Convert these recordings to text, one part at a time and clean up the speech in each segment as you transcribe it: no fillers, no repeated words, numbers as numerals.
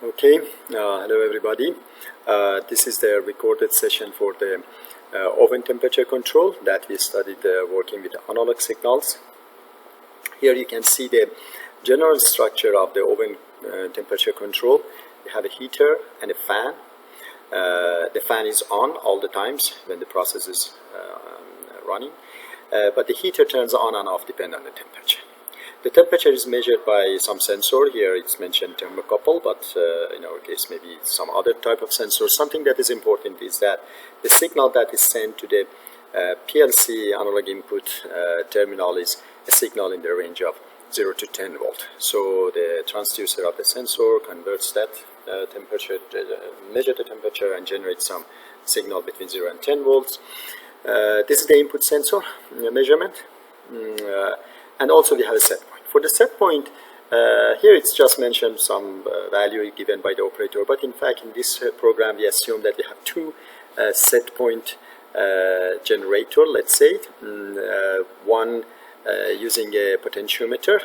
Okay, hello everybody. This is the recorded session for the oven temperature control that we studied working with analog signals. Here you can see the general structure of the oven temperature control. We have a heater and a fan. The fan is on all the times when the process is running, but the heater turns on and off depending on the temperature. The temperature is measured by some sensor. Here it's mentioned thermocouple, but in our case maybe some other type of sensor. Something that is important is that the signal that is sent to the PLC analog input terminal is a signal in the range of 0 to 10 volt. So the transducer of the sensor converts that temperature, measure the temperature and generates some signal between 0 and 10 volts. This is the input sensor measurement. And also we have a set point. For the set point, here it's just mentioned some value given by the operator, but in fact in this program we assume that we have two set point generator, let's say. One using a potentiometer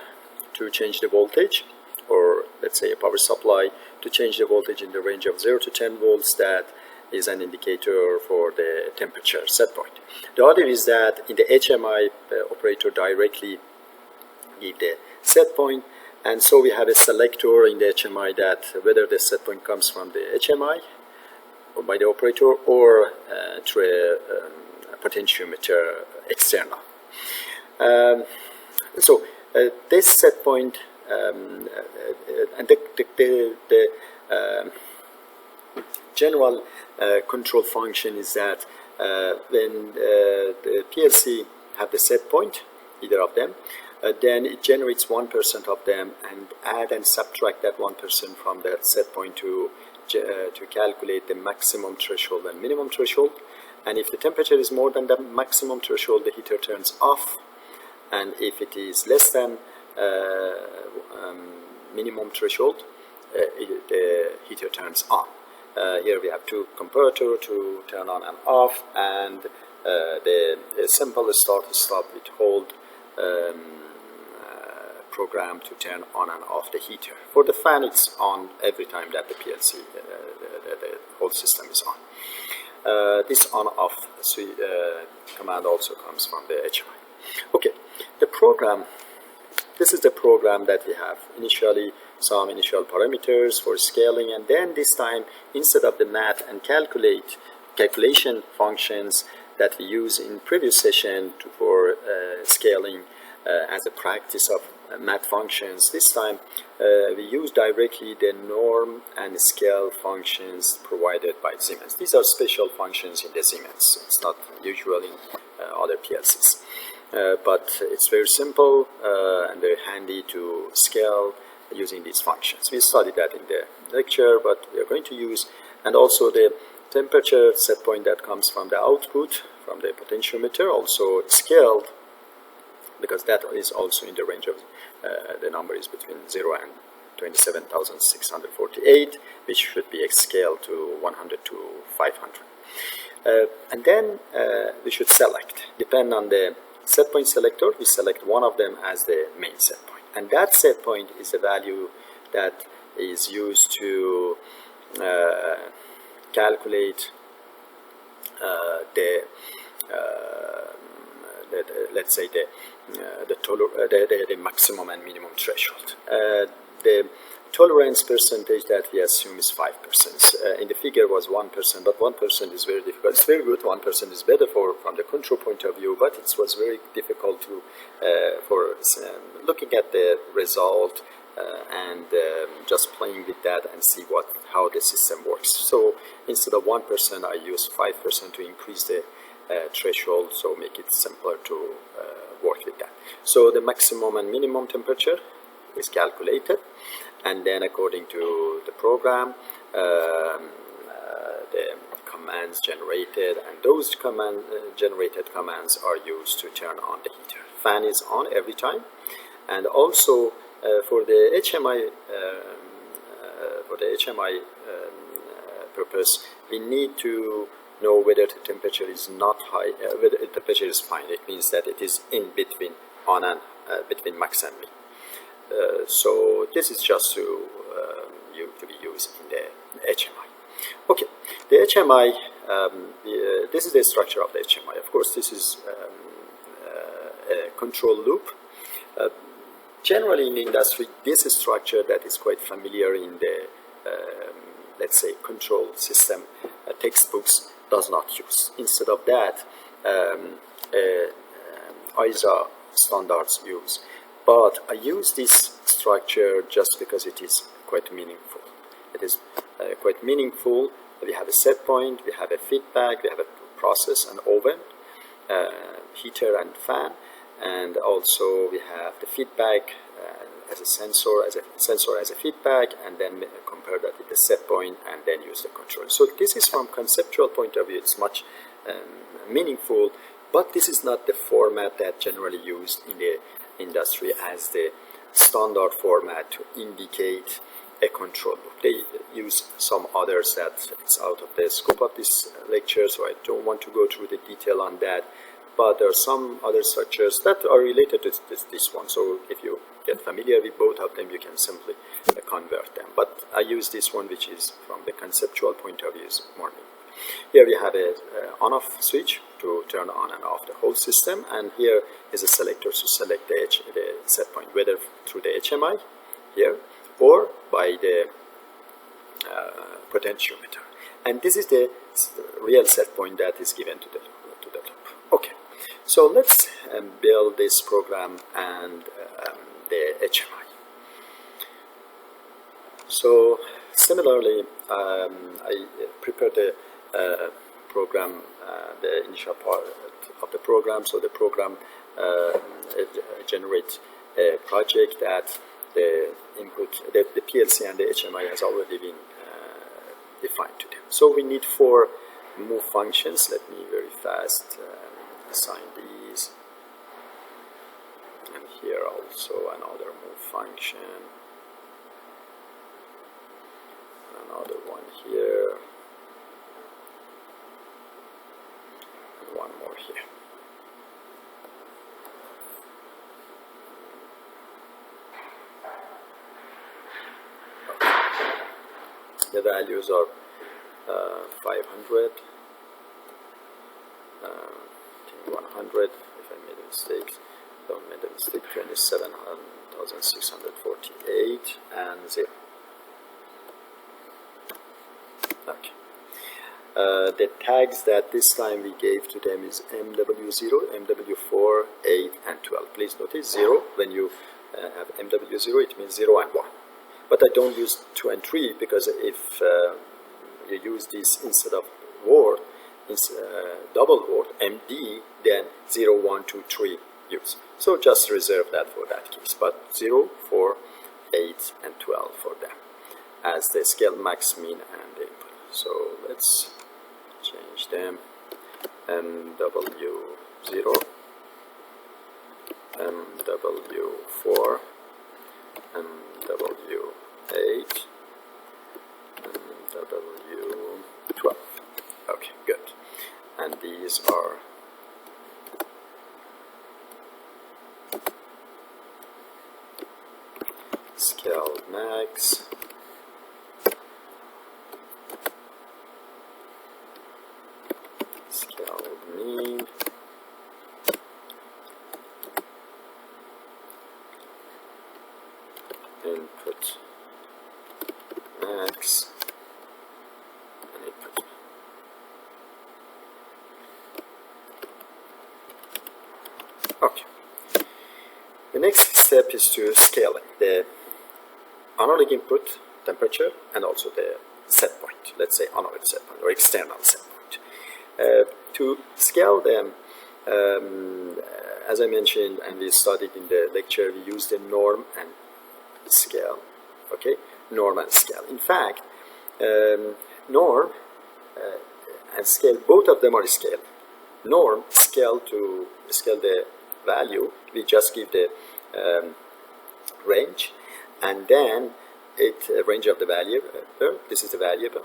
to change the voltage, or let's say a power supply to change the voltage in the range of 0 to 10 volts. That is an indicator for the temperature set point. The other is that in the HMI, the operator directly give the set point, and so we have a selector in the HMI that whether the set point comes from the HMI or by the operator or through a potentiometer external. This set point and the general control function is that when the PLC have the set point, either of them, then it generates 1% of them and add and subtract that 1% from that set point to calculate the maximum threshold and minimum threshold. And if the temperature is more than the maximum threshold, the heater turns off, and if it is less than minimum threshold, the heater turns on. Here we have two comparators to turn on and off, and the simple start-stop with hold program to turn on and off the heater. For the fan, it's on every time that the PLC, the whole system is on. This on-off command also comes from the HMI. Okay, the program. This is the program that we have. Initially, some initial parameters for scaling, and then this time, instead of the math and calculation functions that we use in previous session for scaling as a practice of math functions, this time we use directly the norm and scale functions provided by Siemens. These are special functions in the Siemens. It's not usual in other PLCs. But it's very simple and very handy to scale using these functions. We studied that in the lecture, but we are going to use, and also the temperature set point that comes from the output from the potentiometer, also scaled, because that is also in the range of the number is between 0 and 27,648, which should be scaled to 100 to 500. And then we should select, depend on the set point selector, we select one of them as the main set point. And that set point is a value that is used to calculate let's say the maximum and minimum threshold. The tolerance percentage that we assume is 5%. In the figure was 1%, but 1% is very difficult. It's very good. 1% is better from the control point of view, but it was very difficult to for looking at the result and just playing with that and see how the system works. So instead of 1%, I use 5% to increase the threshold, so make it simpler to work with that. So the maximum and minimum temperature is calculated, and then according to the program, the commands generated, and those generated commands are used to turn on the heater. Fan is on every time, and also for the HMI purpose, we need to know whether the temperature is not high, whether the temperature is fine. It means that it is in between on and between max and min. So this is just to be use in the HMI. Okay, the HMI, this is the structure of the HMI. Of course, this is a control loop. Generally in the industry, this is structure that is quite familiar in the, let's say, control system textbooks does not use. Instead of that, ISA standards use. But I use this structure just because it is quite meaningful. It is quite meaningful. We have a set point, we have a feedback, we have a process, an oven, heater and fan, and also we have the feedback as a sensor, as a feedback, and then compare that with the set point and then use the control. So this is from conceptual point of view, it's much meaningful, but this is not the format that generally used in the industry as the standard format to indicate a control loop. They use some others that it's out of the scope of this lecture, so I don't want to go through the detail on that, but there are some other structures that are related to this one, so if you get familiar with both of them, you can simply convert them. But I use this one, which is from the conceptual point of view is more meaningful. Here we have a on-off switch to turn on and off the whole system, and here is a selector to select the set point, whether through the HMI here or by the potentiometer. And this is the real set point that is given to the loop. Okay, so let's build this program and the HMI. So similarly, I prepared the program, the initial part of the program. So the program generates a project that the input, the PLC and the HMI has already been defined to them. So we need 4 move functions. Let me very fast assign these. And here also another move function. Another one here. And one more here. The values are 500, 100, if I made a mistake, don't make a mistake, 27,648 and 0. Okay. The tags that this time we gave to them is MW0, MW4, 8 and 12. Please notice 0, when you have MW0 it means 0 and 1. But I don't use 2 and 3 because if you use this instead of word, double word, MD, then 0, 1, 2, 3 use. So just reserve that for that case. But 0, 4, 8 and 12 for them as the scale, max, mean and the input. So let's change them. MW0, MW4, MW8, MW12. Okay, good. And these are scale max, scale mean, input max, and input. Okay. The next step is to scaling the analog input temperature and also the set point. Let's say analog set point or external set point. To scale them, as I mentioned and we studied in the lecture, we use the norm and scale. Okay, norm and scale. In fact, norm and scale, both of them are scale. Norm scale to scale the value, we just give the range, and then range of the variable. This is the variable,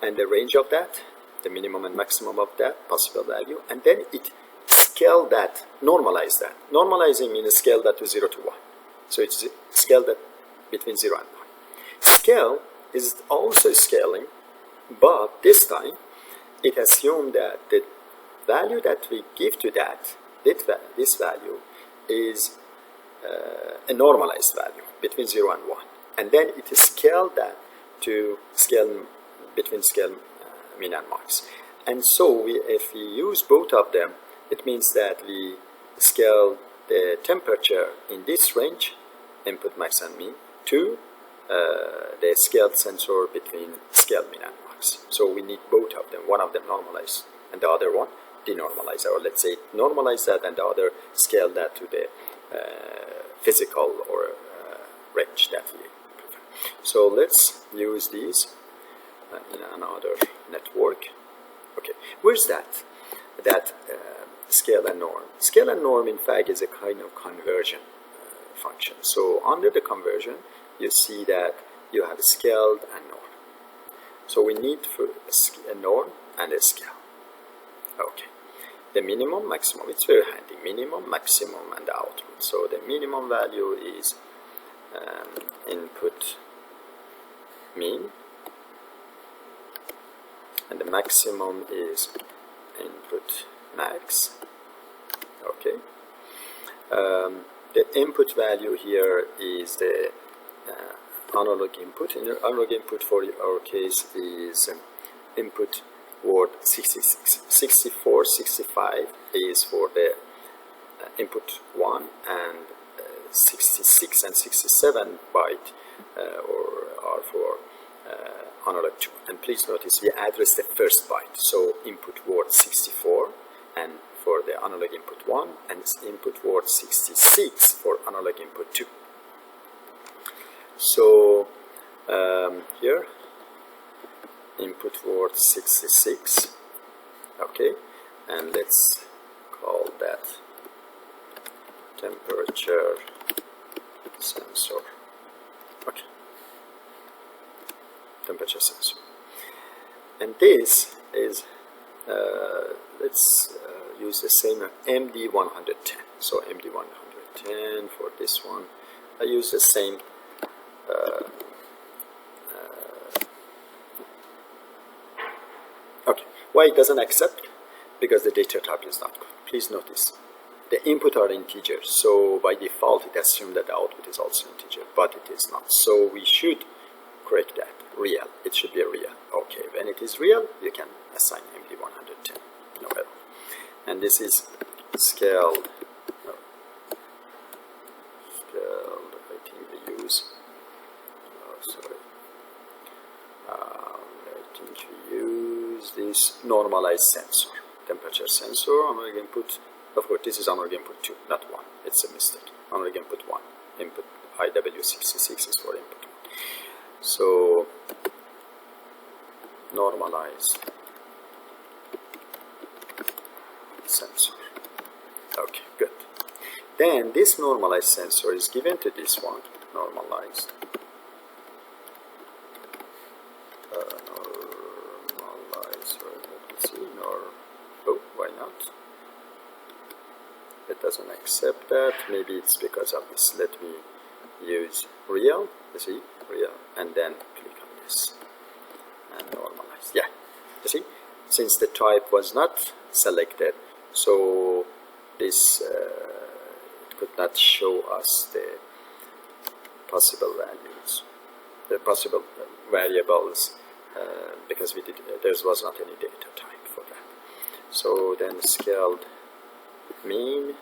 and the range of that, the minimum and maximum of that possible value, and then it scale that, normalize that. Normalizing means scale that to 0 to 1. So it's scale that between 0 and 1. Scale is also scaling, but this time it assumes that the value that we give to this value is a normalized value between 0 and 1, and then it is scaled that to scale between scale min and max. And so if we use both of them, it means that we scale the temperature in this range, input max and min, to the scaled sensor between scale min and max. So we need both of them, one of them normalized and the other one denormalized, or let's say normalize that and the other scale that to the physical or range that we prefer. So let's use these in another network. Okay, where's that? That scale and norm. Scale and norm, in fact, is a kind of conversion function. So under the conversion, you see that you have scaled and norm. So we need for a norm and a scale. Okay. The minimum, maximum, it's very handy. Minimum, maximum, and the output. So the minimum value is input min, and the maximum is input max. Okay. The input value here is the analog input. And the analog input for our case is input word 66. 64, 65 is for the input 1, and 66 and 67 byte are for analog 2. And please notice we address the first byte, so input word 64 and for the analog input 1, and input word 66 for analog input 2. So here input word 66, okay, and let's call that temperature sensor. Okay, temperature sensor. And this is let's use the same MD110. So MD110 for this one, I use the same okay. Why it doesn't accept? Because the data type is not good. Please notice the input are integers, so by default it assumes that the output is also integer, but it is not. So we should correct that. Real. It should be a real. Okay, when it is real, you can assign MD110. No error. And this is scaled. No. Scaled. I think we use. Oh, sorry. I think we use this normalized sensor, temperature sensor, analog input. Of course, this is analog input 2, not 1. It's a mistake. Analog input 1. Input IW66 is for input 1. So, normalized sensor. Okay, good. Then this normalized sensor is given to this one, normalized. Oh, why not? It doesn't accept that. Maybe it's because of this. Let me use real. You see, real, and then click on this and normalize. Yeah, you see, since the type was not selected, so this it could not show us the possible values, the possible variables, because there was not any data type for that. So then scaled min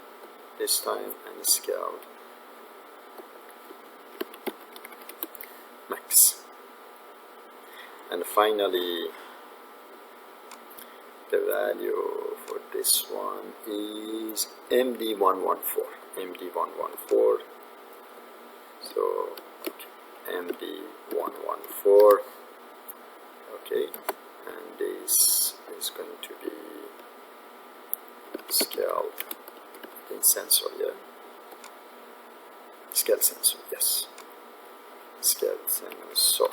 this time and scaled max. And finally, the value for this one is MD114. MD114. So MD114. Okay, and this is going to be scaled in sensor, yeah. Scale sensor, yes. Scale sensor.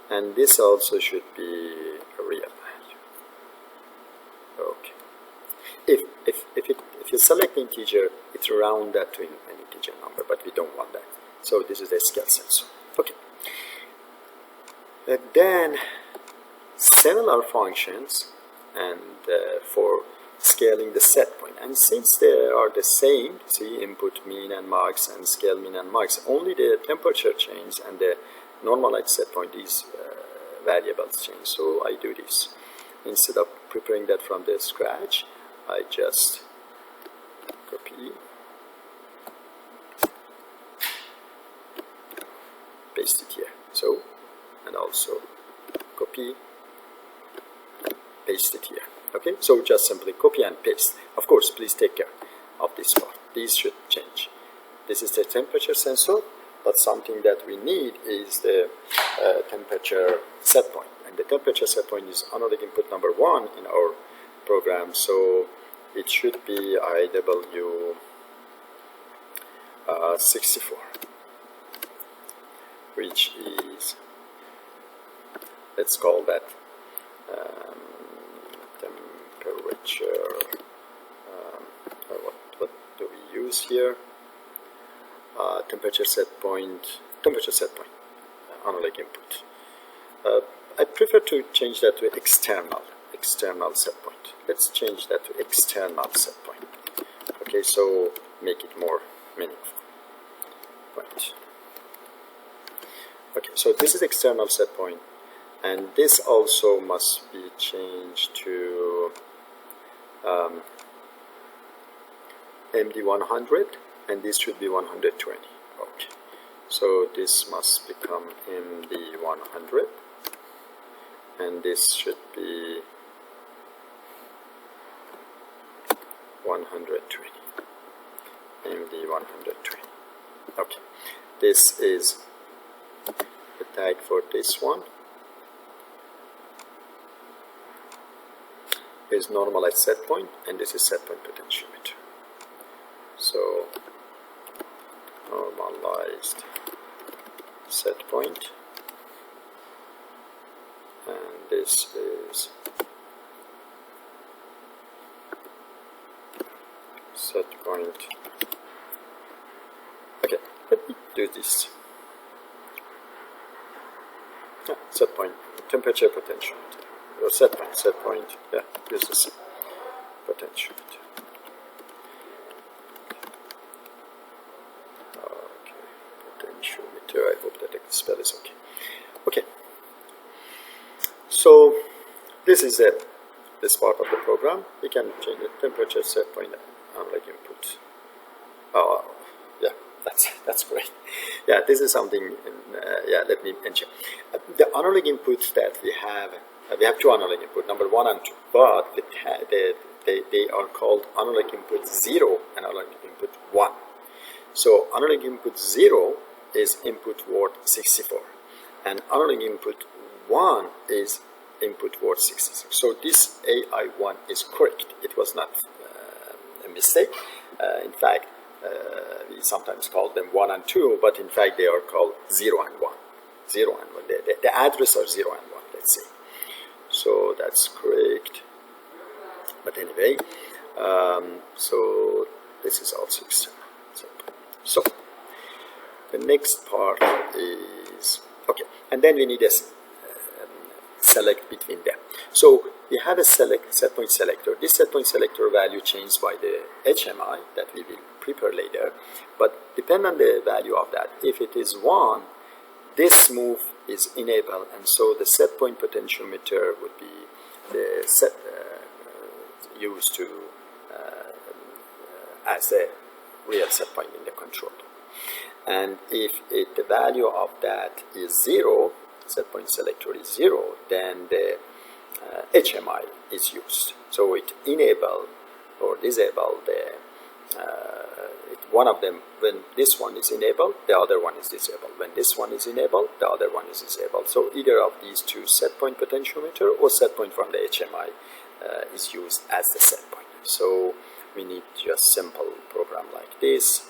And this also should be a real value. Okay. If you select integer, it rounds that to an integer number, but we don't want that. So this is the scale sensor. Okay. Then similar functions and for scaling the set point. And since they are the same, see input mean and max and scale mean and max, only the temperature change and the normalized set point, these variables change. So I do this. Instead of preparing that from the scratch, I just copy, paste it here. So, and also copy, paste it here. Okay, so just simply copy and paste. Of course, please take care of this part. These should change. This is the temperature sensor, but something that we need is the temperature set point. And the temperature set point is analog input number 1 in our program. So it should be IW 64, which is, let's call that temperature, what do we use here? Temperature set point, analog input. I prefer to change that to external set point. Let's change that to external set point. Okay, so make it more meaningful. Point. Okay, so this is external set point, and this also must be changed to MD100, and this should be 120. Okay, so this must become MD100, and this should be 120. MD120. Okay, this is the tag for this one. Is normalized set point, and this is set point potentiometer. So normalized set point, and this is set point. Okay, let me do this. Set point, temperature potentiometer, or set point, yeah, this is potentiometer. Okay, potentiometer, I hope that the spell is okay. Okay, so this is this part of the program. We can change the temperature set point analog input. Yeah, that's great. Yeah, this is something. Yeah, let me mention the analog inputs that we have. We have two analog input, number 1 and 2, but they are called analog input 0 and analog input 1. So analog input 0 is input word 64, and analog input 1 is input word 66. So this AI1 is correct. It was not a mistake. In fact, we sometimes call them 1 and 2, but in fact they are called 0 and 1. 0 and 1. The address are 0 and 1, let's say. So that's correct. But anyway, so this is also external. So the next part is, okay, and then we need a select between them. So we have a set point selector. This set point selector value changed by the HMI that we will prepare later, but depend on the value of that. If it is 1, this move is enabled, and so the set point potentiometer would be the set used to as a real set point in the controller. And if the value of that is 0, set point selector is 0, then the HMI is used. So it enable or disable the one of them. When this one is enabled, the other one is disabled. When this one is enabled, the other one is disabled. So either of these two, set point potentiometer or set point from the HMI, is used as the set point. So we need just simple program like this.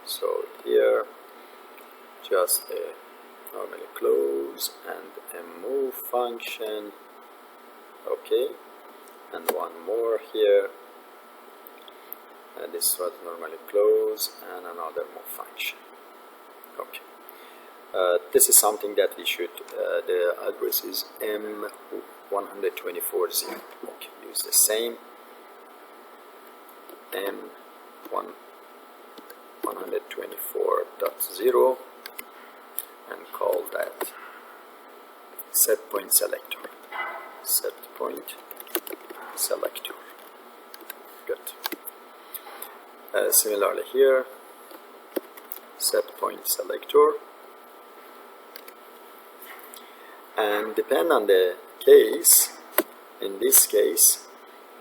So here, just a normally close and a move function. Okay, and one more here. this was normally close, and another move function. Okay. This is something that we should, the address is M124.0. Okay, use the same M124.0 and call that set point selector. Set point selector. Good. Similarly here, set point selector, and depend on the case. In this case,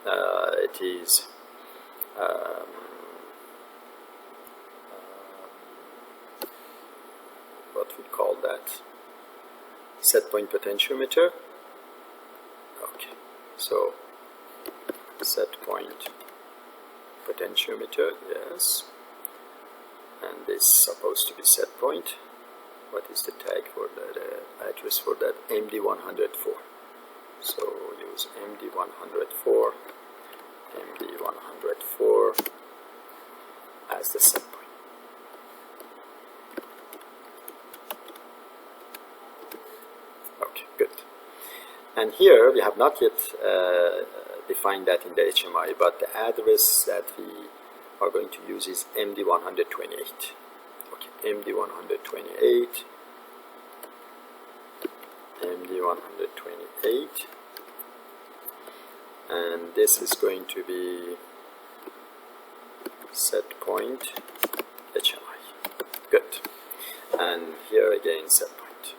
it is what we call that set point potentiometer. Okay, so set point potentiometer, yes, and this is supposed to be set point. What is the tag for that, address for that? MD104. So use MD104 as the set point. Okay, good. And here we have not yet defined that in the HMI, but the address that we are going to use is MD128. Okay, MD128, and this is going to be set point HMI. Good. And here again set point.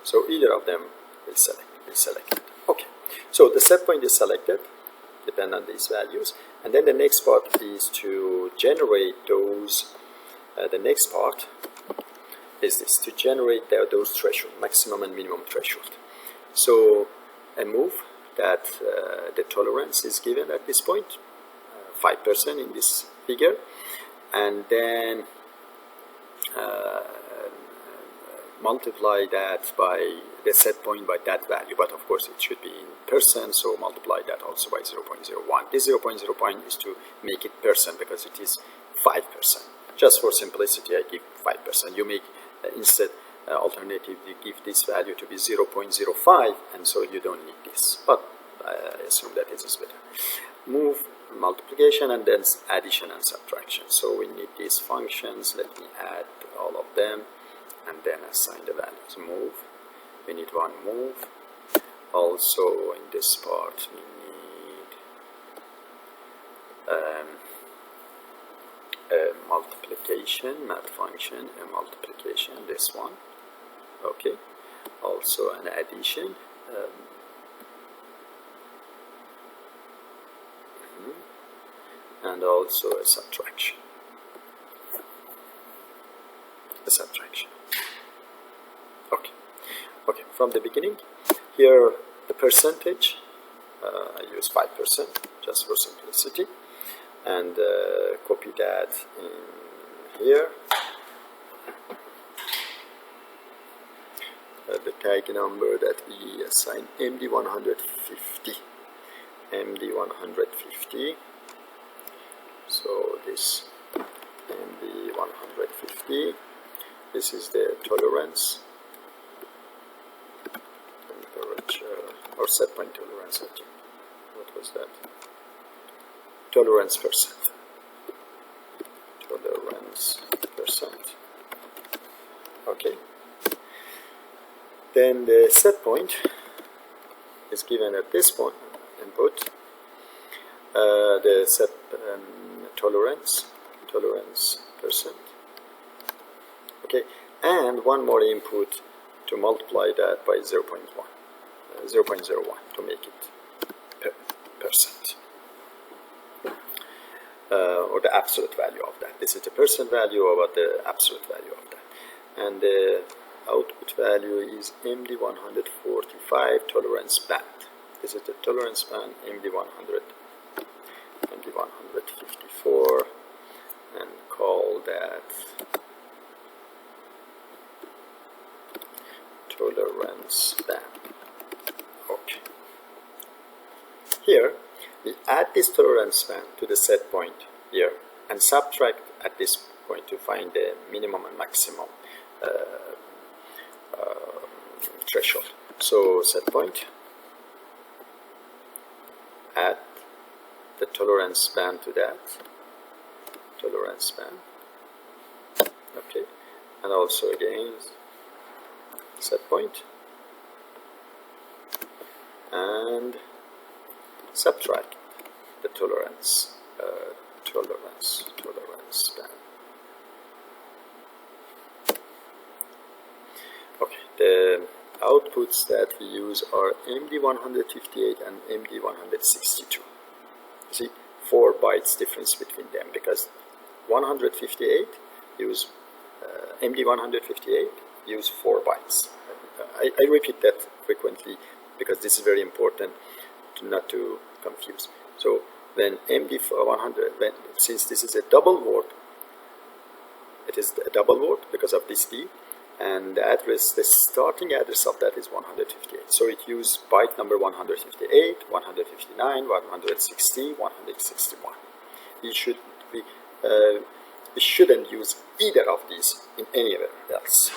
So either of them is selected. Okay. So the set point is selected, depend on these values, and then the next part is to generate those. The next part is this, to generate those threshold, maximum and minimum threshold. So a move that the tolerance is given at this point, 5% in this figure, and then multiply that by the set point by that value, but of course it should be in percent, so multiply that also by 0.01. This 0.0 is to make it percent because it is 5%. Just for simplicity, I give 5%. You make instead alternative, you give this value to be 0.05, and so you don't need this, but I assume that this is better. Move, multiplication, and then addition and subtraction. So we need these functions. Let me add all of them and then assign the values. Move, we need one move. Also in this part we need a multiplication, math function, a multiplication, this one. Okay, also an addition, and also a subtraction. Okay. Okay. From the beginning, here the percentage, I use 5% just for simplicity, and copy that in here. The tag number that we assign MD150. MD150. So this MD150. This is the tolerance, temperature, or set point tolerance, I think. What was that? Tolerance percent. Tolerance percent. Okay. Then the set point is given at this point, input. The set tolerance percent. Okay, and one more input to multiply that by 0.01 to make it percent, or the absolute value of that. This is the percent value over the absolute value of that, and the output value is MD145 tolerance band. This is the tolerance band, MD154, and call that tolerance band. Okay. Here we add this tolerance band to the set point here and subtract at this point to find the minimum and maximum threshold. So set point, add the tolerance band to that, tolerance band, okay, and also again set point, and subtract the tolerance band. Okay, the outputs that we use are MD158 and MD162. You see, 4 bytes difference between them, because 158 use MD158 use 4 bytes. I repeat that frequently because this is very important not to confuse. So when MD100, since this is a double word, it is a double word because of this D, and the address, the starting address of that is 158. So it uses byte number 158, 159, 160, 161. We shouldn't use either of these in anywhere else.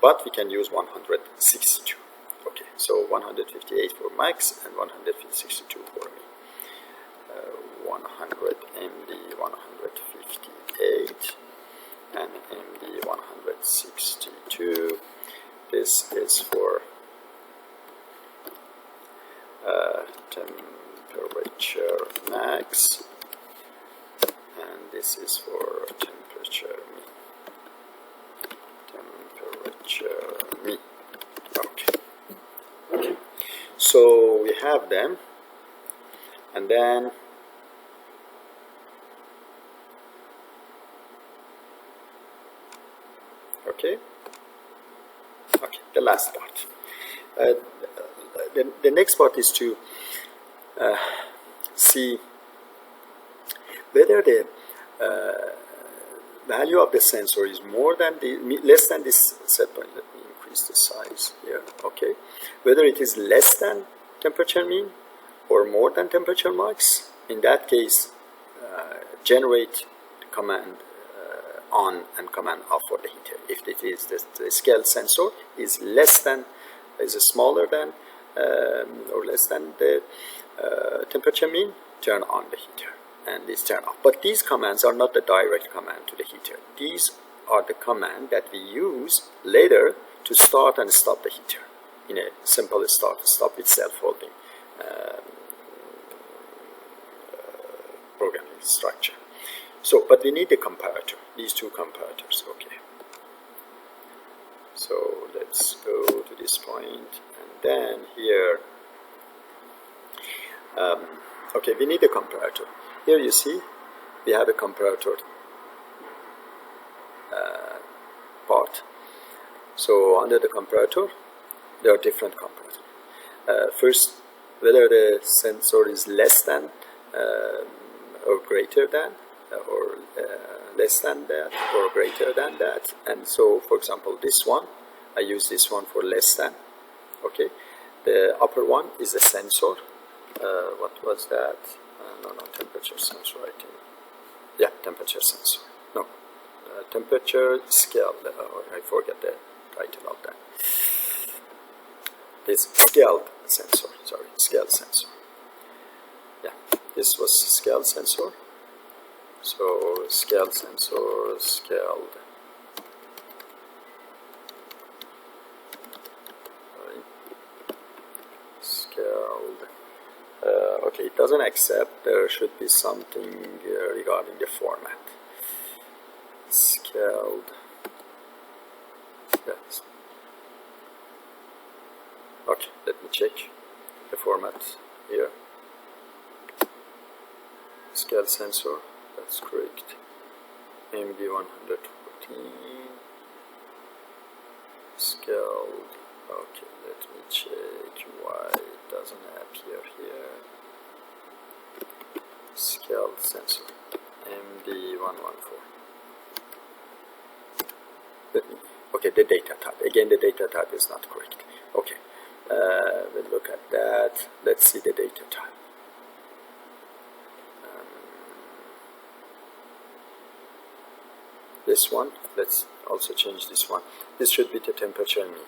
But we can use 162. Okay, so 158 for Max and 162 for me. 100 MD 158 and MD 162. This is for temperature max, and this is for temperature min. Okay. So we have them, and then okay, the last part. The next part is to see whether the value of the sensor is less than this set point. Let me increase the size here. Okay, whether it is less than temperature mean or more than temperature max. In that case, generate the command on and command off for the heater. If it is the scale sensor is smaller than or less than the temperature mean, turn on the heater, and this turn off. But these commands are not the direct command to the heater. These are the command that we use later to start and stop the heater in a simple start-stop with self-holding programming structure. So, but we need the comparator, these two comparators. Okay. So let's go to this point, and then here. Okay, we need a comparator. Here you see we have a comparator part. So under the comparator, there are different comparators. First, whether the sensor is less than or greater than, or less than that, or greater than that. And so, for example, this one, I use this one for less than. Okay, the upper one is the sensor. What was that? No, temperature sensor, I think. Yeah, temperature sensor. No, temperature scale. I forget the title of that. This scaled sensor. Sorry, scaled sensor. Yeah, this was scaled sensor. So scaled sensor, scaled. Scaled. Okay, it doesn't accept. There should be something regarding the format. Scaled. Yes. Okay, let me check the format here. Scale sensor, that's correct. MD114. Scaled. Okay, let me check why it doesn't appear here. Scaled sensor, MD114. Okay, the data type. Again, the data type is not correct. Okay, We'll look at that. Let's see the data type. This one, let's also change this one. This should be the temperature mean.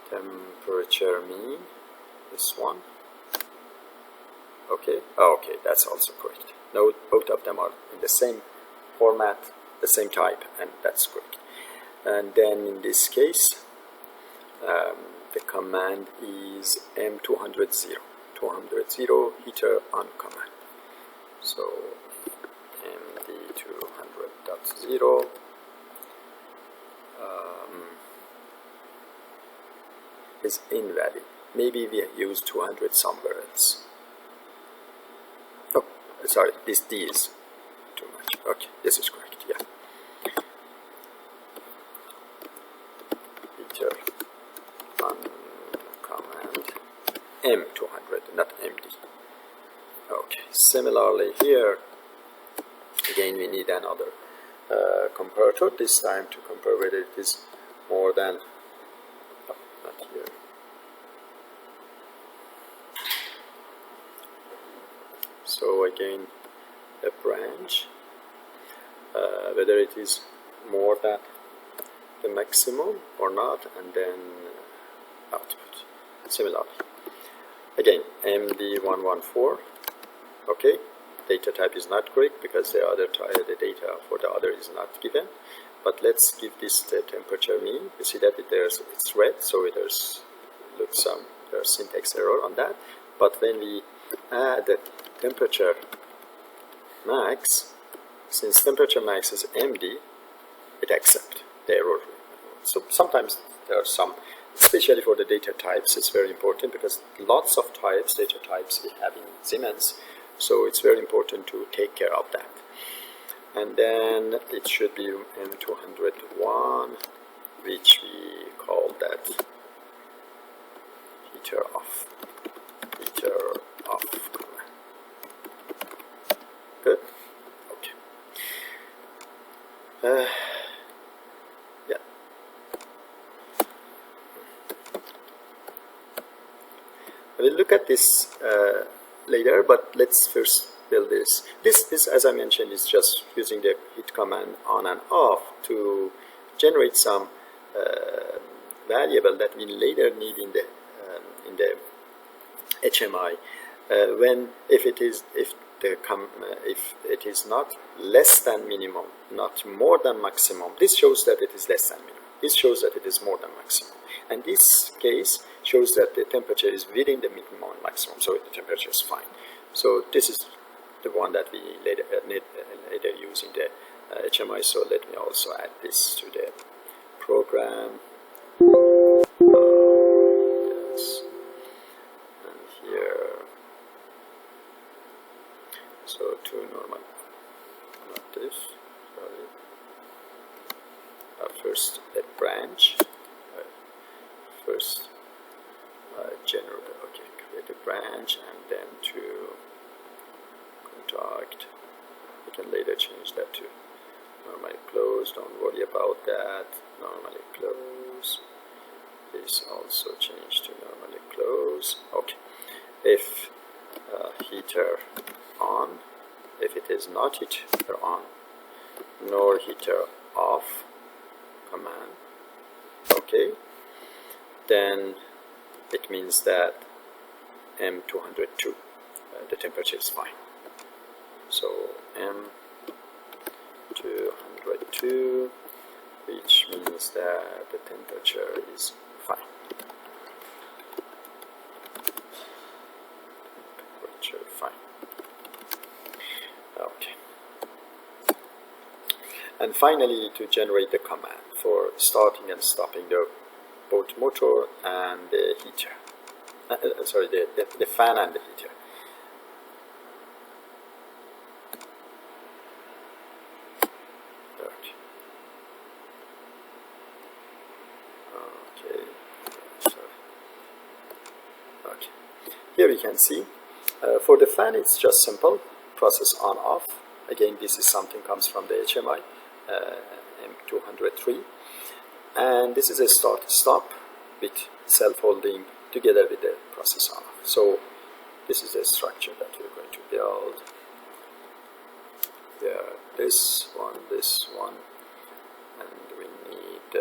Temperature mean, this one. Okay, okay, that's also correct. Note both of them are in the same format, the same type, and that's correct. And then in this case, the command is M200 heater on command. So MD200.0 is invalid. Maybe we use 200 somewhere else. Oh, sorry, this D is too much. Okay, this is correct, yeah. Heater on command M200, not MD. Okay, similarly here, again we need another comparator, this time to compare whether it is more than, oh, not here. So again, a branch, whether it is more than the maximum or not, and then output. Similarly, again, MD114. Okay, data type is not correct because the data for the other is not given. But let's give this the temperature mean. You see that it's red, so there's syntax error on that. But when we add the temperature max, since temperature max is MD, it accepts the error. So sometimes there are some, especially for the data types, it's very important because lots of data types we have in Siemens, so it's very important to take care of that. And then it should be M201, which we call that heater off. Heater off command. Good? Okay. Yeah. We'll look at this later, but let's first build this. This, as I mentioned, is just using the hit command on and off to generate some variable that we later need in the HMI. If it is not less than minimum, not more than maximum, this shows that it is less than minimum. This shows that it is more than maximum. And this case shows that the temperature is within the minimum and maximum, so the temperature is fine. So this is the one that we later use in the HMI. So let me also add this to the program. Yes. And here, so to normal, not this, sorry. First a branch, first general, okay, create a branch, and then to contact, we can later change that to normally close, don't worry about that, normally close, this also change to normally close, okay. If heater on, if it is not heater on, nor heater off command, okay, then it means that M202, the temperature is fine. So M202, which means that the temperature is fine. Temperature fine. Okay. And finally, to generate the command for starting and stopping the both motor and the heater. Sorry, the fan and the heater. Okay. Sorry. Okay. Here we can see for the fan it's just simple process on off. Again, this is something comes from the HMI M203, and this is a start stop. with self-holding together with the process on. So this is the structure that we're going to build. Yeah, this one, and we need,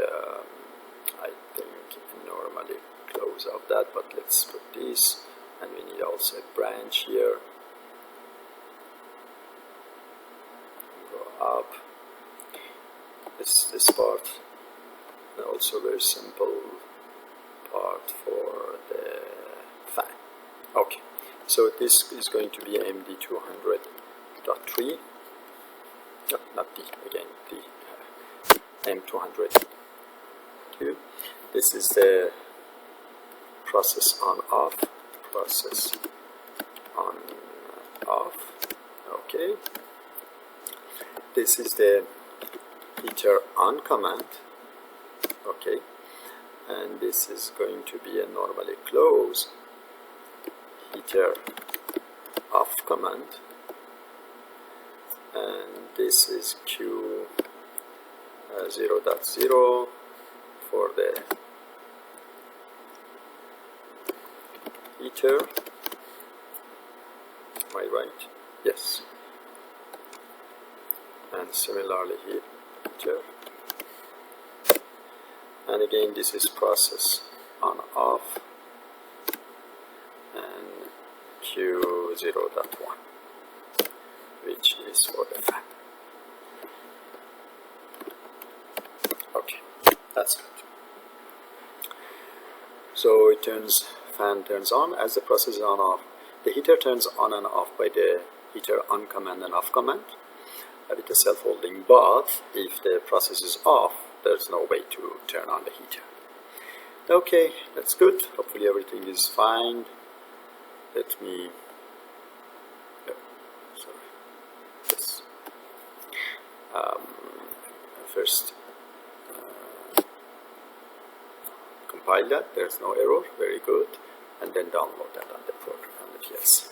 I think, normally close of that, but let's put this, and we need also a branch here. Go up. This part, and also very simple part for the fan. Okay, so this is going to be MD200.3. No, not D, again, D, M202. This is the process on off, okay. This is the heater on command, okay, and this is going to be a normally close heater off command, and this is Q 0.0 for the heater. Am I right? Yes. And similarly here. And again, this is process on off, and Q0.1, which is for the fan. Okay, that's good. So it fan turns on as the process is on off. The heater turns on and off by the heater on command and off command with the self-holding, but if the process is off, there's no way to turn on the heater. Okay, that's good. Hopefully everything is fine. Let me, yes. First compile that, there's no error, very good, and then download that on the program, on the PLC.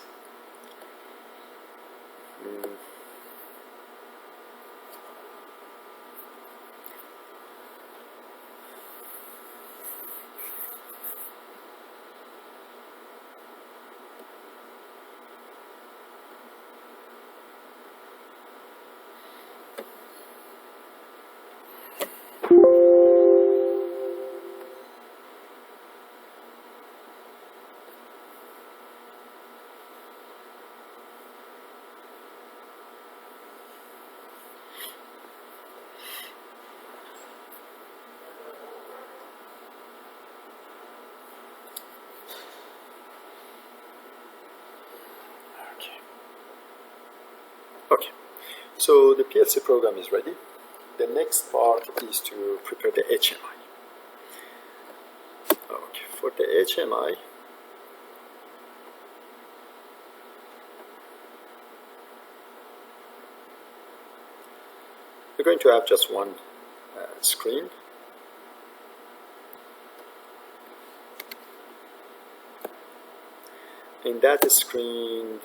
Okay, so the PLC program is ready. The next part is to prepare the HMI. Okay, for the HMI, we're going to have just one screen. In that screen,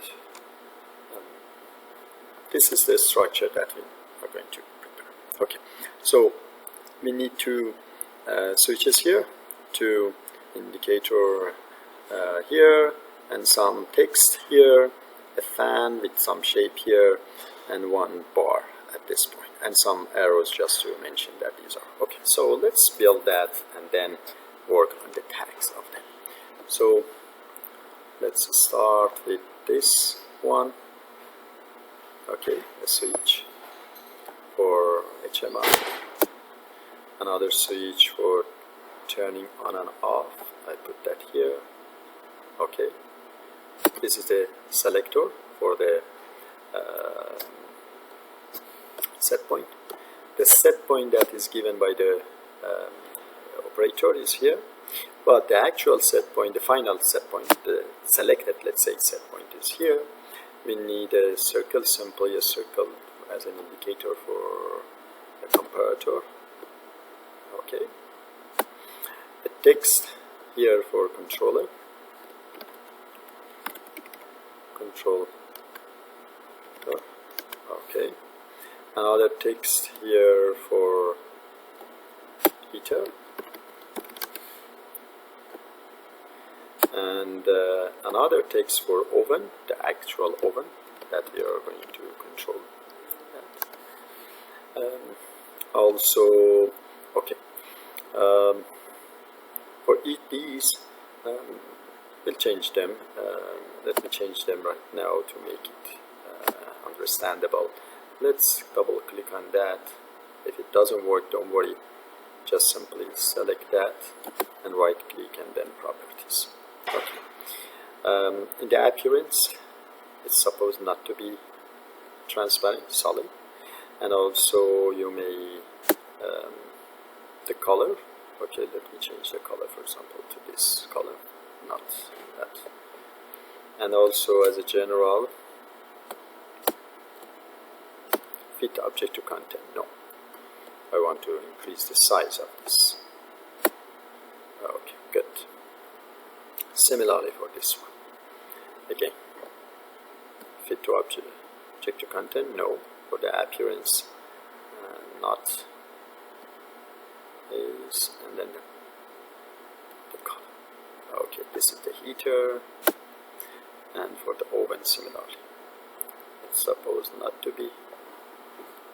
this is the structure that we are going to prepare. Okay, so we need two switches here, two indicator here, and some text here, a fan with some shape here, and one bar at this point, and some arrows just to mention that these are. Okay, so let's build that and then work on the tags of them. So let's start with this one. Okay, a switch for HMI, another switch for turning on and off. I put that here. Okay, this is the selector for the set point. The set point that is given by the operator is here, but the actual set point, the final set point, the selected, let's say, set point is here. We need a circle, simply a circle as an indicator for a comparator. Okay. A text here for controller. Okay. Another text here for heater. and another text for oven, the actual oven that we are going to control. Also, okay, for each these, we'll change them. Let me change them right now to make it understandable. Let's double click on that. If it doesn't work, don't worry, just simply select that and right click and then properties. Okay. In the appearance, it's supposed not to be transparent, solid, and also you may the color. Okay, let me change the color, for example, to this color, not that. And also, as a general, fit object to content. No, I want to increase the size of this. Okay, good. Similarly for this one. Again, fit to object to content. No, for the appearance, not is, and then the color. Okay, this is the heater, and for the oven similarly, it's supposed not to be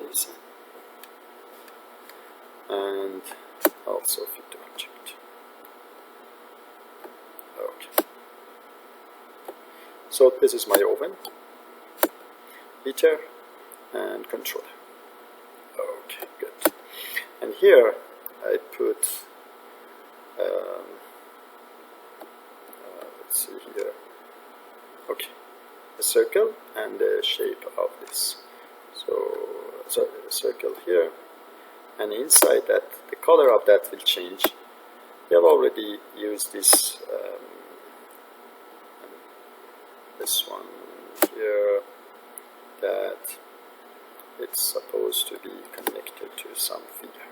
easy, and also fit to object. Okay, so this is my oven, heater, and controller. Okay, good. And here I put, let's see here, okay, a circle and the shape of this. So a circle here, and inside that, the color of that will change. We have already used this, this one here, that it's supposed to be connected to some figure.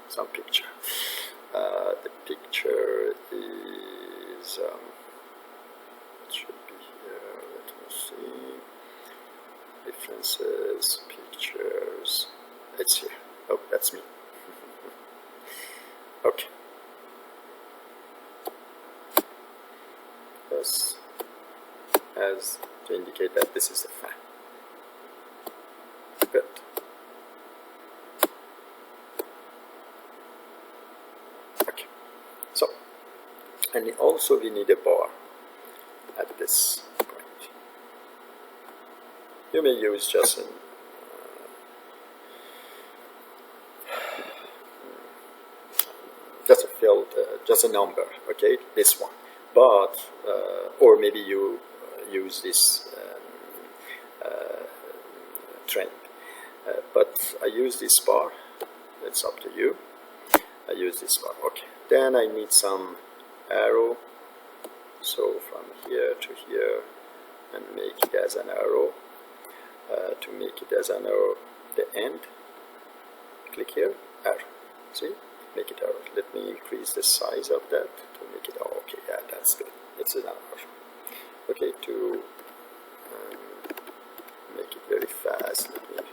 Some picture. The picture is it should be here. Let me see. References, pictures. It's here. Oh, that's me. Okay. Yes. As to indicate that this is the fan. Good. And also we need a bar at this point. You may use just a field, just a number, okay, this one. But or maybe you use this trend. But I use this bar. It's up to you. I use this bar. Okay. Then I need some arrow, so from here to here, and make it as an arrow. To make it as an arrow, the end, click here, arrow, see, make it arrow. Let me increase the size of that to make it, oh, okay, yeah, that's good, it's an arrow. Okay, to make it very fast, let me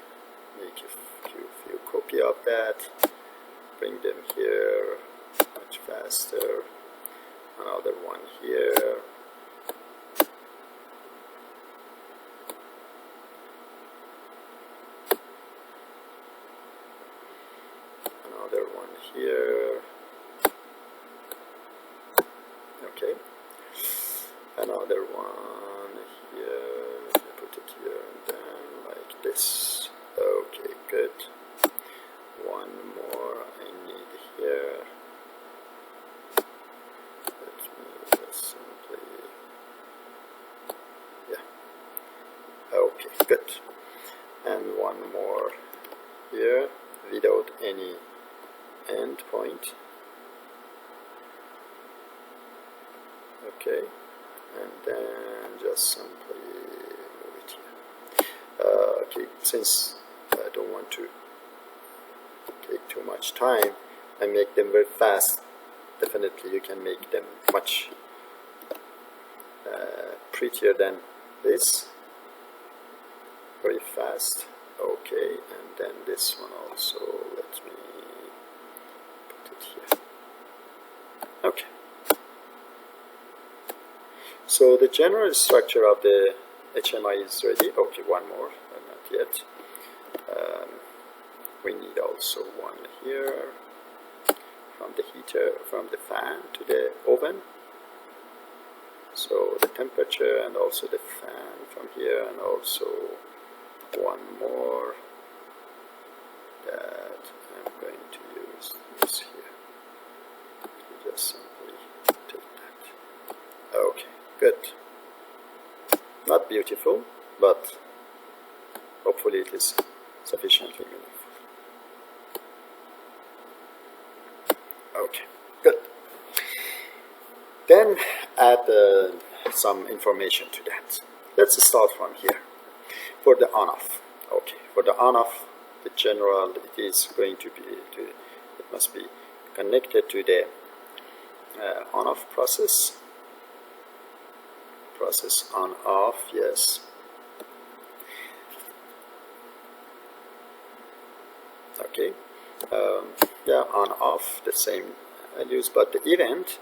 make a few copy of that, bring them here, much faster. Another one here. Another one here. Okay. Another one here. Put it here and then like this. Okay, good. One more I need here. Good. And one more here without any end point. Okay, and then just simply move it here. Okay, since I don't want to take too much time, I make them very fast. Definitely you can make them much prettier than this. Very fast. Okay, and then this one also, let me put it here. Okay. So the general structure of the HMI is ready. Okay, one more, not yet. We need also one here from the heater, from the fan to the oven. So the temperature and also the fan from here, and also one more that I'm going to use this here. Just simply take that. Okay, good. Not beautiful, but hopefully it is sufficiently meaningful. Okay, good. Then add some information to that. Let's start from here. For the on-off. Okay, for the on-off, the general, it is going to be, it must be connected to the on-off process. Process on-off, yes. Okay, yeah, on-off, the same values, but the event,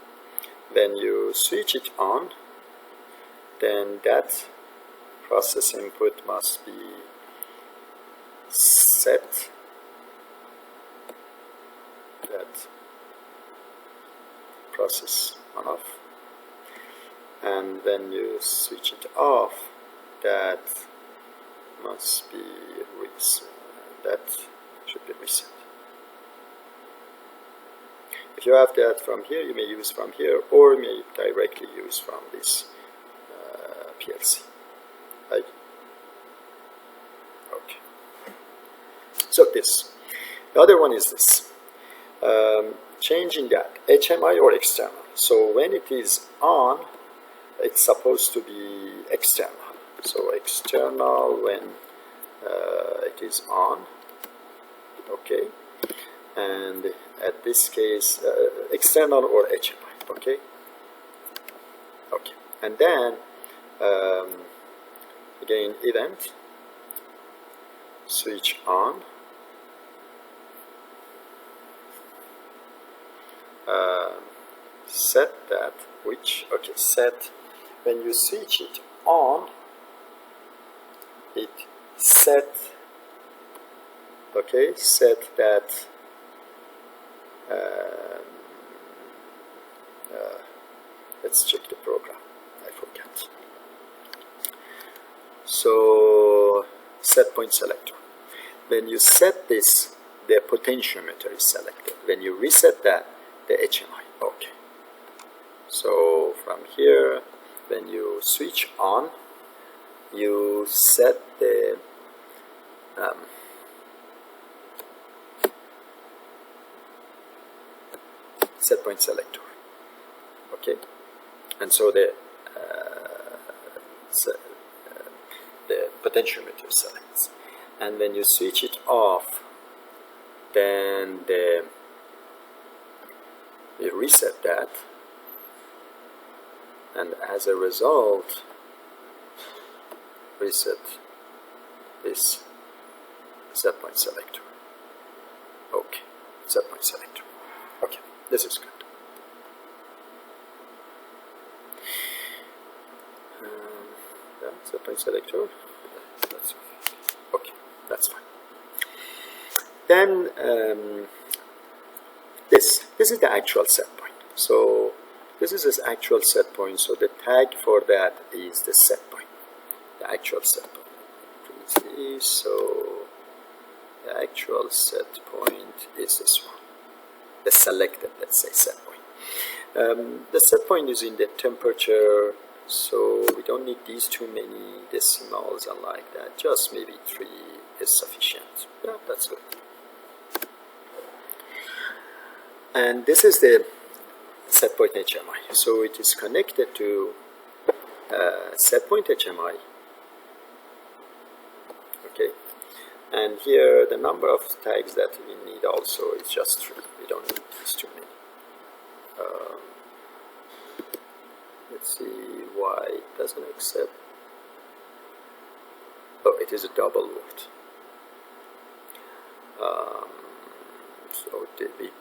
when you switch it on, then that process input must be set, that process on off, and when you switch it off, that must be reset. That should be reset. If you have that from here, you may use from here, or you may directly use from this PLC. Right? Okay. So this. The other one is this. Changing that, HMI or external. So when it is on, it's supposed to be external. So external when it is on. Okay. And at this case, external or HMI. Okay. Okay. And then again, event, switch on, set that, which, okay, set, when you switch it on, it set, okay, set that, let's check the program, I forgot. So, set point selector. When you set this, the potentiometer is selected. When you reset that, the HMI. Okay. So from here, when you switch on, you set the set point selector. Okay. And so the potentiometer selects. And when you switch it off, then you reset that, and as a result, reset this set point selector. Okay, set point selector. Okay, this is good. Yeah, set point selector. Okay, that's fine. Then this is the actual set point. So this is the actual set point. So the tag for that is the set point, the actual set point. So the actual set point is this one, the selected, let's say, set point. The set point is in the temperature, so we don't need these too many decimals and like that. Just maybe 3 is sufficient. Yeah, that's good. And this is the set point HMI. So it is connected to set point HMI. Okay. And here the number of tags that we need also is just 3. We don't need these too many. Let's see why it doesn't accept. Oh, it is a double word. So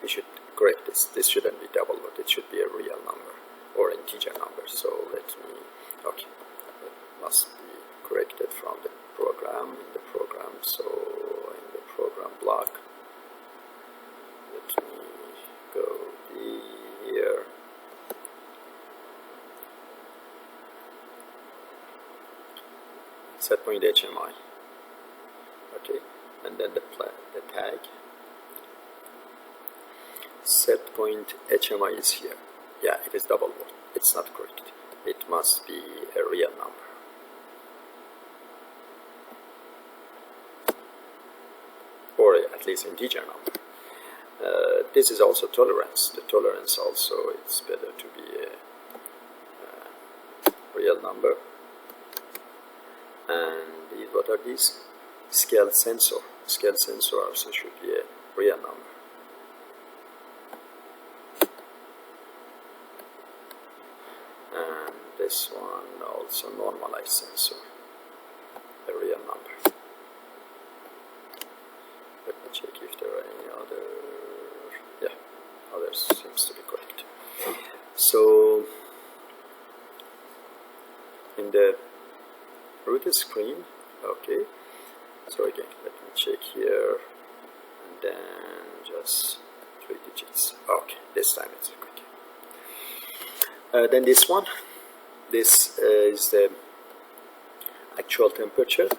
we should correct this. This shouldn't be double word. It should be a real number. or integer number. So let me, okay, it must be corrected from the program, in the program. So in the program block, let me go here. Set point HMI, okay, and then the tag set point HMI is here. Yeah, it is double word. It's not correct. It must be a real number. Or at least integer number. This is also tolerance. The tolerance also, it's better to be a real number. And what are these? Scale sensor. Scale sensor also should be a real number. And this one also normalized sensor, a real number. Let me check if there are any other. Yeah, others seems to be correct. So in the root screen, okay, so again let me check here, and then just 3 digits. Okay, this time it's quick. Then this one, this is the actual temperature.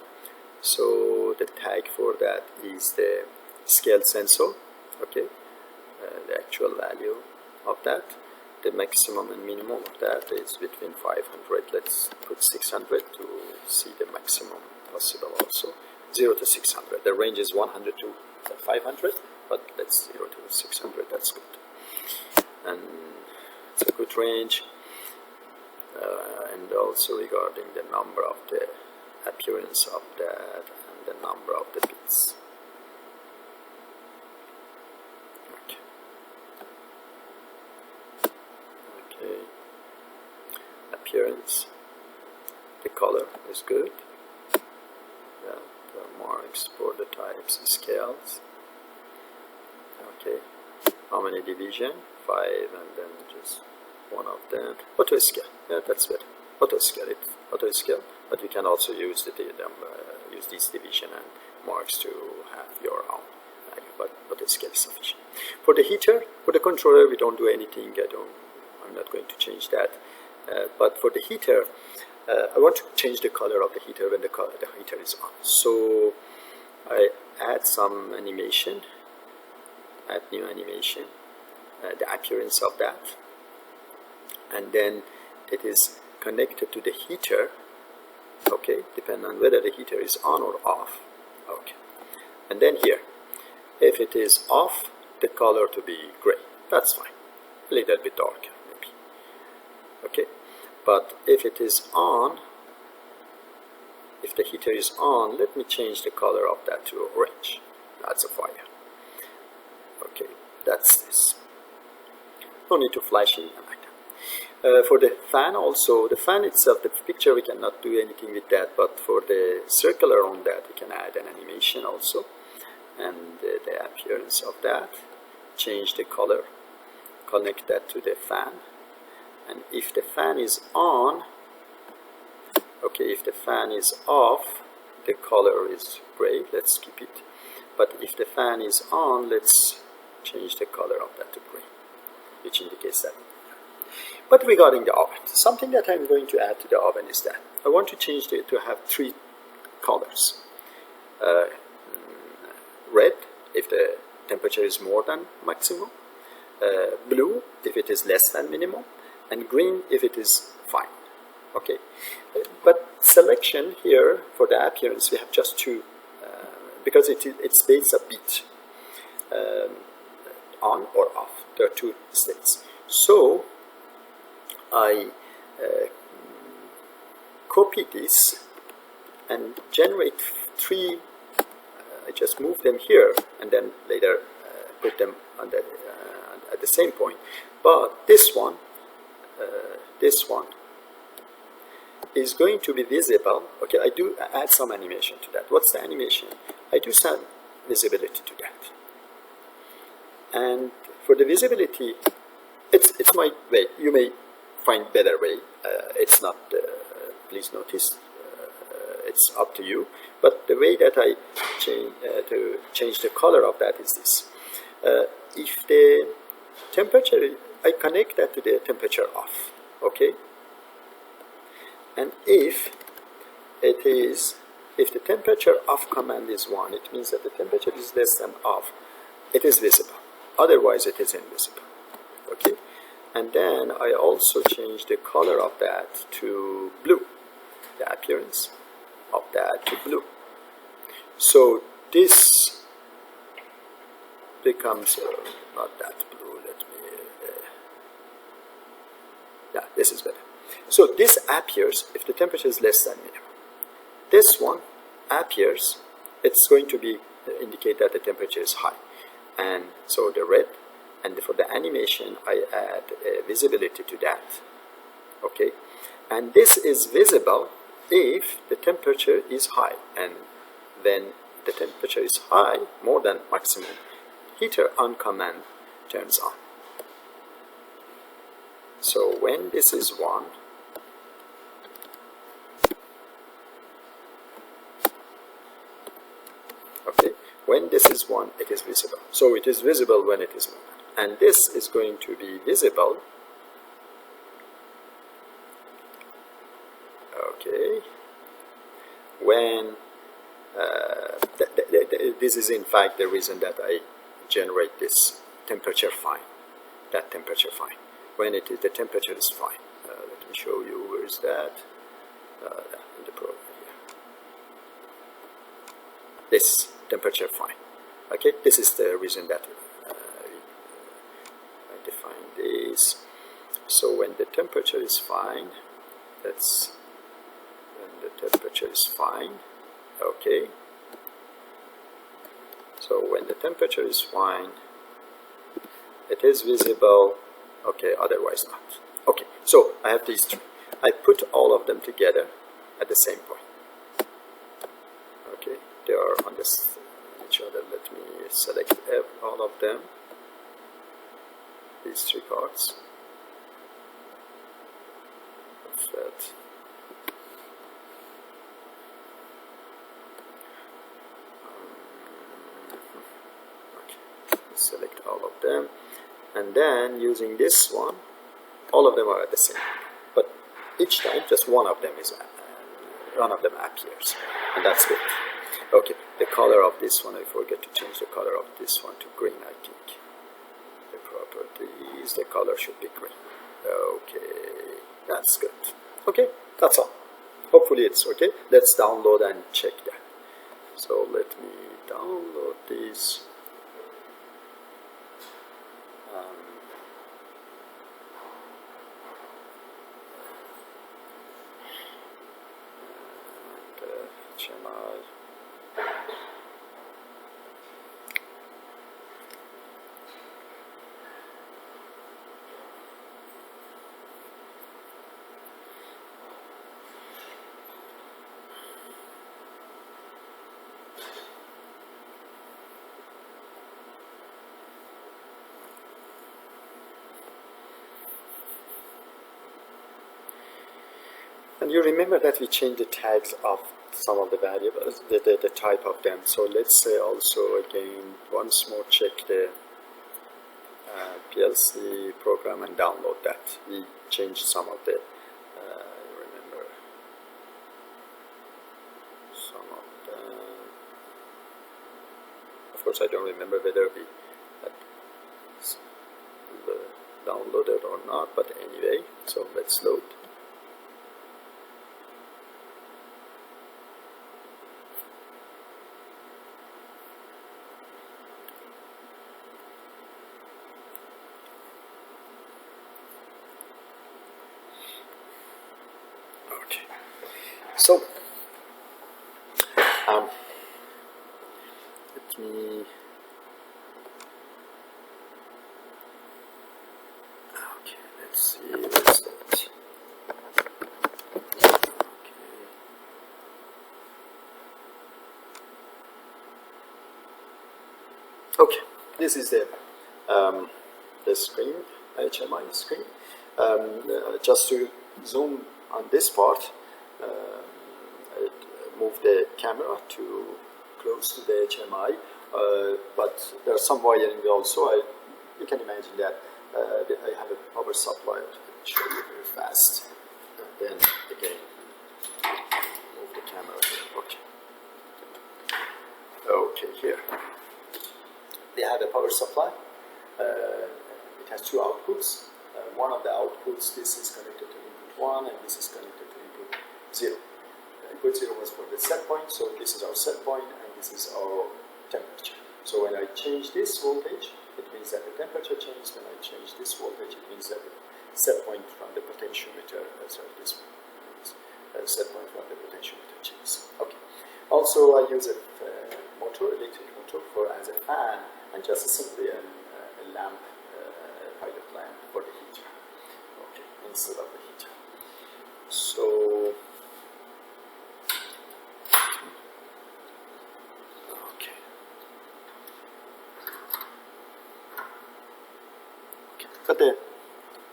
So the tag for that is the scale sensor, okay, the actual value of that. The maximum and minimum of that is between 500. Let's put 600 to see the maximum possible also. 0 to 600. The range is 100 to 500, but let's 0 to 600. That's good. And it's a good range. And also regarding the number of the appearance of that and the number of the bits. Okay. Appearance. The color is good. Yeah, the marks, border types, scales. Okay. How many division? 5, and then just one of them. Auto scale. Yeah, that's better. Auto scale. It's auto scale, but you can also use use this division and marks to have your own value. But auto scale is sufficient. For the heater, for the controller, we don't do anything. I'm not going to change that. But for the heater, I want to change the color of the heater when the heater is on. So I add some animation. Add new animation. The appearance of that. And then it is connected to the heater, okay, depending on whether the heater is on or off, okay. And then here, if it is off, the color to be gray, that's fine, a little bit darker maybe, okay. But if it is on, if the heater is on, let me change the color of that to orange. That's a fire, okay, that's this. No need to flash it like that. For the fan also, the fan itself, the picture, we cannot do anything with that, but for the circular on that, we can add an animation also, and the appearance of that, change the color, connect that to the fan, and if the fan is on, okay, if the fan is off, the color is gray, let's keep it, but if the fan is on, let's change the color of that to gray, which indicates that. But regarding the oven, something that I'm going to add to the oven is that I want to change it to have 3 colors. Red, if the temperature is more than maximum, blue, if it is less than minimum, and green, if it is fine. Okay, but selection here for the appearance, we have just 2, because it's based a bit on or off. There are 2 states. So I copy this and generate 3. I just move them here and then later put them on at the same point. But this one is going to be visible. Okay, I do add some animation to that. What's the animation? I do some visibility to that. And for the visibility, it's my way. You may find better way. It's not, please notice, it's up to you. But the way that I change the color of that is this. If the temperature, I connect that to the temperature off, okay? And if the temperature off command is 1, it means that the temperature is less than off. It is visible. Otherwise, it is invisible. Okay? And then I also change the color of that to blue. The appearance of that to blue. So this becomes not that blue. Let me. Yeah, this is better. So this appears if the temperature is less than minimum. This one appears, it's going to be indicate that the temperature is high. And so the red, and for the animation, I add visibility to that. Okay, and this is visible if the temperature is high, and then the temperature is high, more than maximum, heater on command turns on. So when this is 1, okay, when this is 1, it is visible. So it is visible when it is 1. And this is going to be visible, okay, when this is in fact the reason that I generate this temperature fine, that temperature fine. When it is, the temperature is fine. Let me show you, where is that? In the program here. This temperature fine. Okay, this is the reason that I define this. So when the temperature is fine, that's when the temperature is fine. Okay. So when the temperature is fine, it is visible. Okay, otherwise not. Okay, so I have these three. I put all of them together at the same point. Okay, they are on this each other. Let me select all of them. These three parts. That's that. Okay, select all of them. And then using this one, all of them are at the same. But each time, just one of them appears, and that's good. Okay, the color of this one, I forget to change the color of this one to green. I think the properties, the color should be green. Okay, that's good. Okay, that's all. Hopefully it's okay. Let's download and check that. So let me download this. HMI. And you remember that we changed the tags of some of the variables, the type of them. So let's say also again, once more check the PLC program and download that. We changed some of the, remember, some of them. Of course, I don't remember whether we had downloaded or not, but anyway, so let's load. So, let me, okay, let's see, what's that? Okay, this is the screen, HMI screen. Just to zoom on this part, move the camera to close to the HMI, but there's some wiring also. You can imagine that I have a power supply. I'll show you very fast. And then again, move the camera here. Okay. Okay, here. They have a power supply. It has two outputs. One of the outputs, this is connected to input 1 and this is connected to input 0. Input 0 was for the set point, so this is our set point and this is our temperature. So when I change this voltage, it means that the temperature changes. When I change this voltage, it means that the set point from the potentiometer, this set point from the potentiometer changes. Okay. Also, I use a motor, electric motor, as a fan, and just simply a lamp, pilot lamp for the heater. Okay, instead of the heater. So, okay. But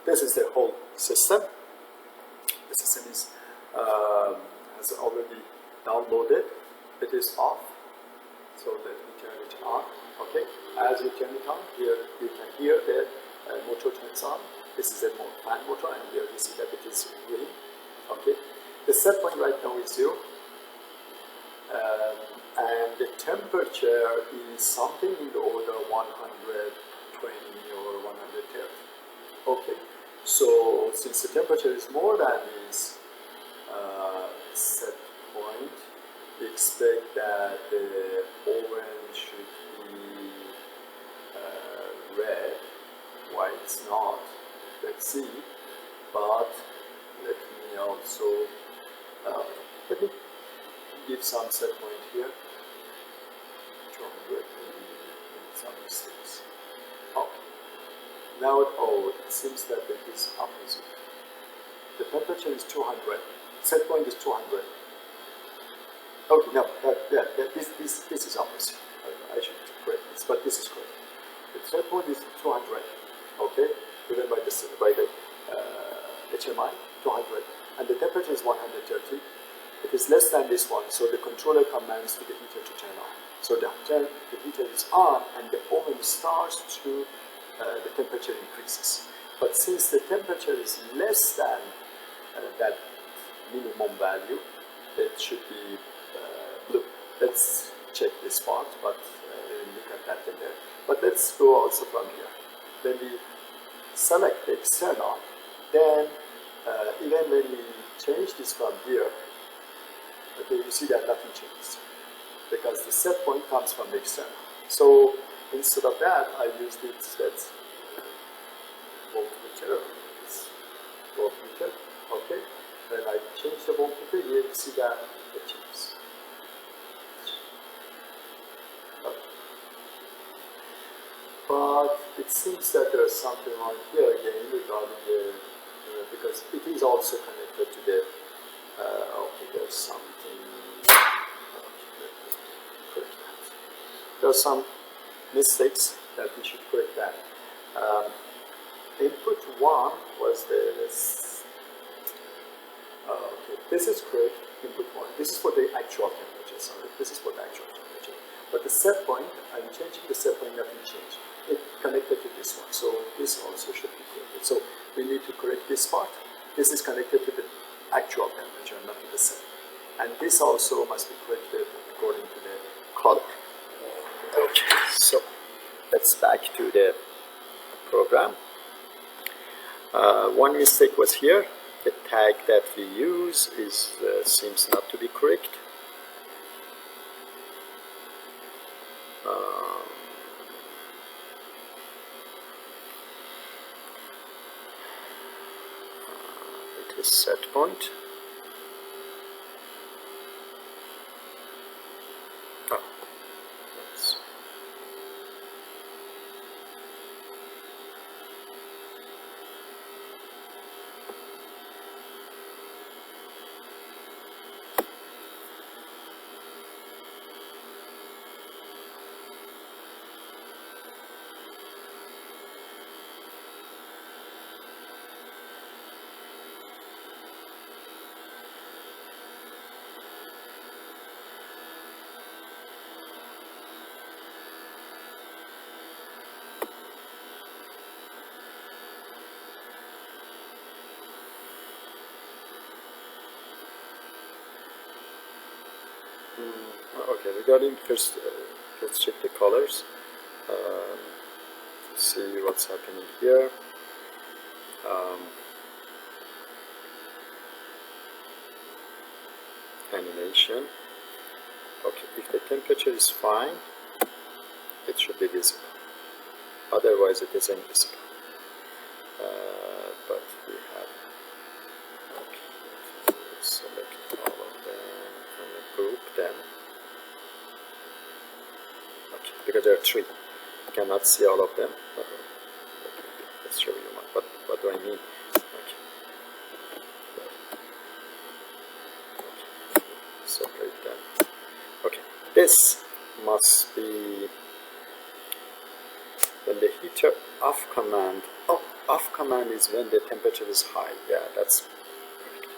this is the whole system. The system is has already downloaded. It is off. So let me turn it on. Okay. As you turn it on, here you can hear the motor turns on. This is a fan motor, and here you see that it is green. Okay. The set point right now is 0. And the temperature is something in the order of 120 or 130. Okay, so since the temperature is more than this set point, we expect that the oven should be red. Why it's not? Let's see. But let me also let me give some set point here. 200 and some mistakes. Okay. Now, it seems that it is opposite. The temperature is 200. Set point is 200. Okay, no, this is opposite. I should correct this, but this is correct. The set point is 200. Okay, given by the HMI 200, and the temperature is 130. It is less than this one, so the controller commands to the heater to turn on. So the heater is on, and the oven starts to the temperature increases. But since the temperature is less than that minimum value, it should be blue. Let's check this part, but we'll look at that in there. But let's go also from here. When we select the external, then even when we change this from here, okay, you see that nothing changes because the set point comes from the external. So instead of that, I use this voltmeter. Okay. When I change the voltmeter, here you see that it changes. Okay. But it seems that there is something on here again regarding the because it is also connected to the. Okay, there's something. There are some mistakes that we should correct that. Input 1 was this. Okay, this is correct. Input 1. This is for the actual temperature. Sorry, this is for the actual temperature. But the set point, I'm changing the set point. Nothing changed. It connected to this one, so this also should be corrected. So we need to correct this part. This is connected to the actual temperature, not to the set. And this also must be corrected according to the color. Okay, so let's back to the program. One mistake was here. The tag that we use is seems not to be correct. It is set point. Okay, regarding first, let's check the colors. See what's happening here. Animation. Okay, if the temperature is fine, it should be visible. Otherwise, it is invisible. But we have. Okay, select all of them and group them. Okay, because there are 3. You cannot see all of them. Let's show you what do I mean. Okay. Separate them. Okay, this must be when the heater off command. Oh, off command is when the temperature is high. Yeah, that's correct.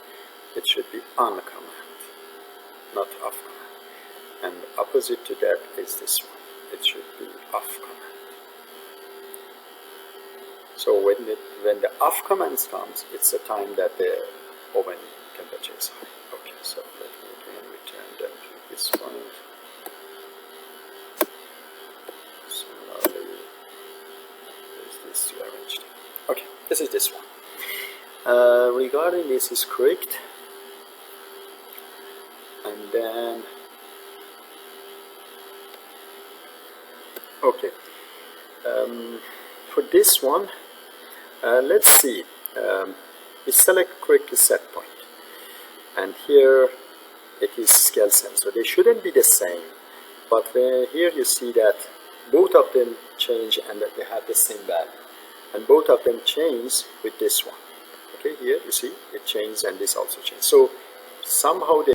It should be on command, not off command. And opposite to that is this one. It should be off command. So when the off command comes, it's the time that the oven temperature is high. Okay, so let me again return them to this point. Similarly, there's this to arrange them. Okay, this is this one. Regarding this is correct. And then, okay, for this one, let's see, we select correctly set point, and here it is scale sense, so they shouldn't be the same, but here you see that both of them change and that they have the same value, and both of them change with this one. Okay, here you see it changed and this also changed, so somehow they